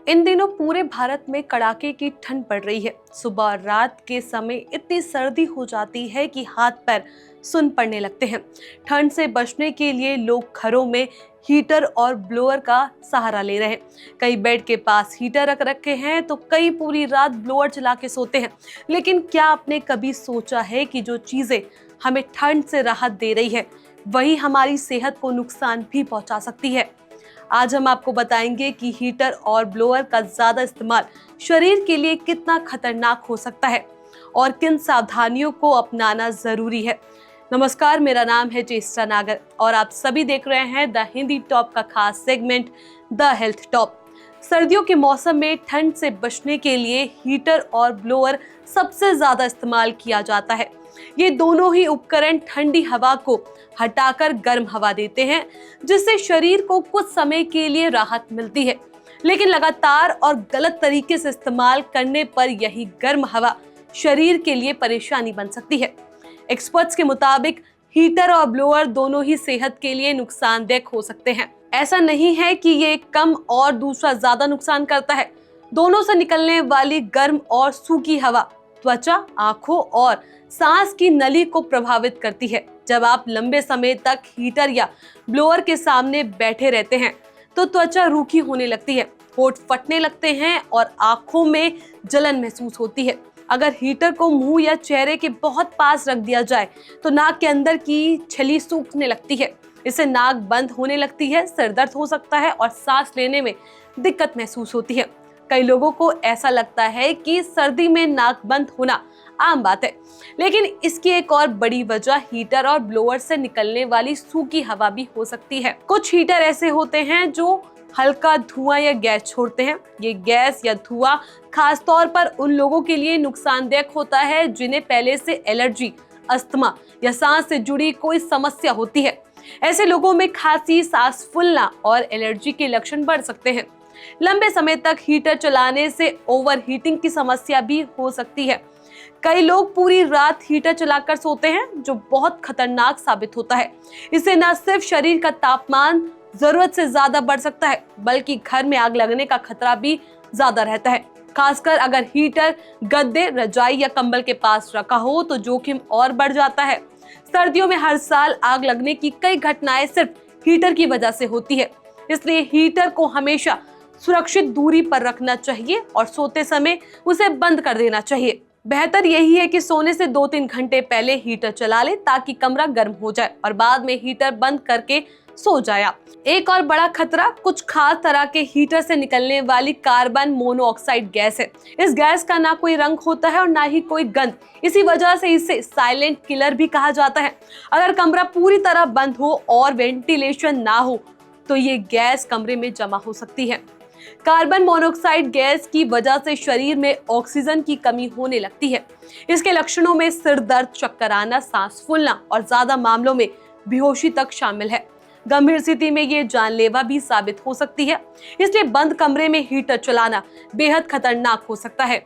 इन दिनों पूरे भारत में कड़ाके की ठंड पड़ रही है। सुबह और रात के समय इतनी सर्दी हो जाती है कि हाथ पैर सुन पड़ने लगते हैं। ठंड से बचने के लिए लोग घरों में हीटर और ब्लोअर का सहारा ले रहे हैं। कई बेड के पास हीटर रख रखे हैं तो कई पूरी रात ब्लोअर चला के सोते हैं। लेकिन क्या आपने कभी सोचा है कि जो चीजें हमें ठंड से राहत दे रही है वही हमारी सेहत को नुकसान भी पहुंचा सकती है। आज हम आपको बताएंगे कि हीटर और ब्लोअर का ज्यादा इस्तेमाल शरीर के लिए कितना खतरनाक हो सकता है और किन सावधानियों को अपनाना जरूरी है। नमस्कार, मेरा नाम है चेष्टा नागर और आप सभी देख रहे हैं द हिंदी टॉप का खास सेगमेंट द हेल्थ टॉप। सर्दियों के मौसम में ठंड से बचने के लिए हीटर और ब्लोअर सबसे ज्यादा इस्तेमाल किया जाता है। ये दोनों ही उपकरण ठंडी हवा को हटाकर गर्म हवा देते हैं, जिससे शरीर को कुछ समय के लिए राहत मिलती है। लेकिन लगातार और गलत तरीके से इस्तेमाल करने पर यही गर्म हवा शरीर के लिए परेशानी बन सकती है। एक्सपर्ट्स के मुताबिक हीटर और ब्लोअर दोनों ही सेहत के लिए नुकसानदेह हो सकते हैं। ऐसा नहीं है कि ये कम और दूसरा ज्यादा नुकसान करता है। दोनों से निकलने वाली गर्म और सूखी हवा त्वचा, आंखों और सांस की नली को प्रभावित करती है। जब आप लंबे समय तक हीटर या ब्लोअर के सामने बैठे रहते हैं तो त्वचा रूखी होने लगती है, होंठ फटने लगते हैं और आंखों में जलन महसूस होती है। अगर हीटर को मुंह या चेहरे के बहुत पास रख दिया जाए तो नाक के अंदर की छली सूखने लगती है। इससे नाक बंद होने लगती है, सिर दर्द हो सकता है और सांस लेने में दिक्कत महसूस होती है। कई लोगों को ऐसा लगता है कि सर्दी में नाक बंद होना आम बात है, लेकिन इसकी एक और बड़ी वजह हीटर और ब्लोअर से निकलने वाली सूखी हवा भी हो सकती है। कुछ हीटर ऐसे होते हैं जो हल्का धुआं या गैस छोड़ते हैं। ये गैस या धुआं खास तौर पर उन लोगों के लिए नुकसानदायक होता है जिन्हें पहले से एलर्जी, अस्थमा या सांस से जुड़ी कोई समस्या होती है। ऐसे लोगों में खांसी, सांस फूलना और एलर्जी के लक्षण बढ़ सकते हैं। लंबे समय तक हीटर चलाने से ओवरहीटिंग की समस्या भी हो सकती है। कई लोग पूरी रात हीटर चलाकर सोते हैं, जो बहुत खतरनाक साबित होता है। इससे न सिर्फ शरीर का तापमान जरूरत से ज्यादा बढ़ सकता है, बल्कि घर में आग लगने का खतरा भी ज्यादा रहता है। खासकर अगर हीटर गद्दे, रजाई या कंबल के पास रखा हो तो जोखिम और बढ़ जाता है। सर्दियों में हर साल आग लगने की कई घटनाएं सिर्फ हीटर की वजह से होती है। इसलिए हीटर को हमेशा सुरक्षित दूरी पर रखना चाहिए और सोते समय उसे बंद कर देना चाहिए। बेहतर यही है कि सोने से 2-3 घंटे पहले हीटर चला ले ताकि कमरा गर्म हो जाए और बाद में हीटर बंद करके सो जाए। एक और बड़ा खतरा कुछ खास तरह के हीटर से निकलने वाली कार्बन मोनोऑक्साइड गैस है। इस गैस का ना कोई रंग होता है और ना ही कोई गंध। इसी वजह से इसे साइलेंट किलर भी कहा जाता है। अगर कमरा पूरी तरह बंद हो और वेंटिलेशन ना हो तो ये गैस कमरे में जमा हो सकती है। कार्बन मोनोऑक्साइड गैस की वजह से शरीर में ऑक्सीजन की कमी होने लगती है। इसके लक्षणों में सिर दर्द, चक्कर आना, सांस फूलना और ज्यादा मामलों में बेहोशी तक शामिल है। गंभीर स्थिति में ये जानलेवा भी साबित हो सकती है। इसलिए बंद कमरे में हीटर चलाना बेहद खतरनाक हो सकता है।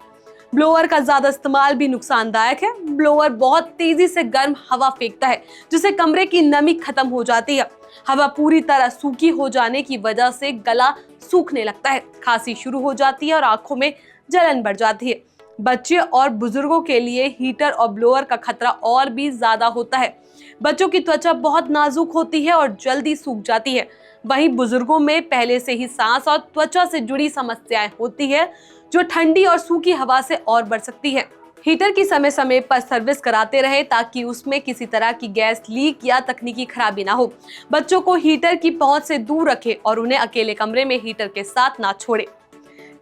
ब्लोअर का ज्यादा इस्तेमाल भी नुकसानदायक है। ब्लोअर बहुत तेजी से गर्म हवा फेंकता है, जिससे कमरे की नमी खत्म हो जाती है। हवा पूरी तरह सूखी हो जाने की वजह से गला सूखने लगता है, खांसी शुरू हो जाती है और आंखों में जलन बढ़ जाती है। बच्चे और बुजुर्गों के लिए हीटर और ब्लोअर का खतरा और भी ज्यादा होता है। बच्चों की त्वचा बहुत नाजुक होती है और जल्दी सूख जाती है। वहीं बुजुर्गों में पहले से ही सांस और त्वचा से जुड़ी समस्याएं होती है, जो ठंडी और सूखी हवा से और बढ़ सकती है। हीटर की समय समय पर सर्विस कराते रहे ताकि उसमें किसी तरह की गैस लीक या तकनीकी खराबी ना हो। बच्चों को हीटर की पहुंच से दूर रखें और उन्हें अकेले कमरे में हीटर के साथ ना छोड़ें।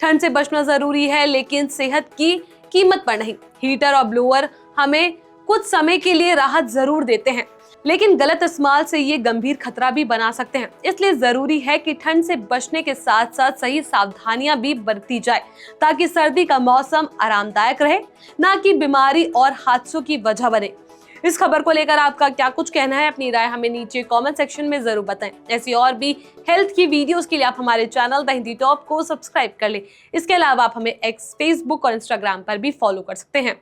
ठंड से बचना जरूरी है, लेकिन सेहत की कीमत पर नहीं। हीटर और ब्लोअर हमें कुछ समय के लिए राहत जरूर देते हैं, लेकिन गलत इस्तेमाल से ये गंभीर खतरा भी बना सकते हैं। इसलिए जरूरी है कि ठंड से बचने के साथ साथ सही सावधानियां भी बरती जाए, ताकि सर्दी का मौसम आरामदायक रहे, ना कि बीमारी और हादसों की वजह बने। इस खबर को लेकर आपका क्या कुछ कहना है? अपनी राय हमें नीचे कमेंट सेक्शन में जरूर बताएं। ऐसी और भी हेल्थ की वीडियोस के लिए आप हमारे चैनल द हिंदी टॉप को सब्सक्राइब कर लें। इसके अलावा आप हमें एक्स, फेसबुक और इंस्टाग्राम पर भी फॉलो कर सकते हैं।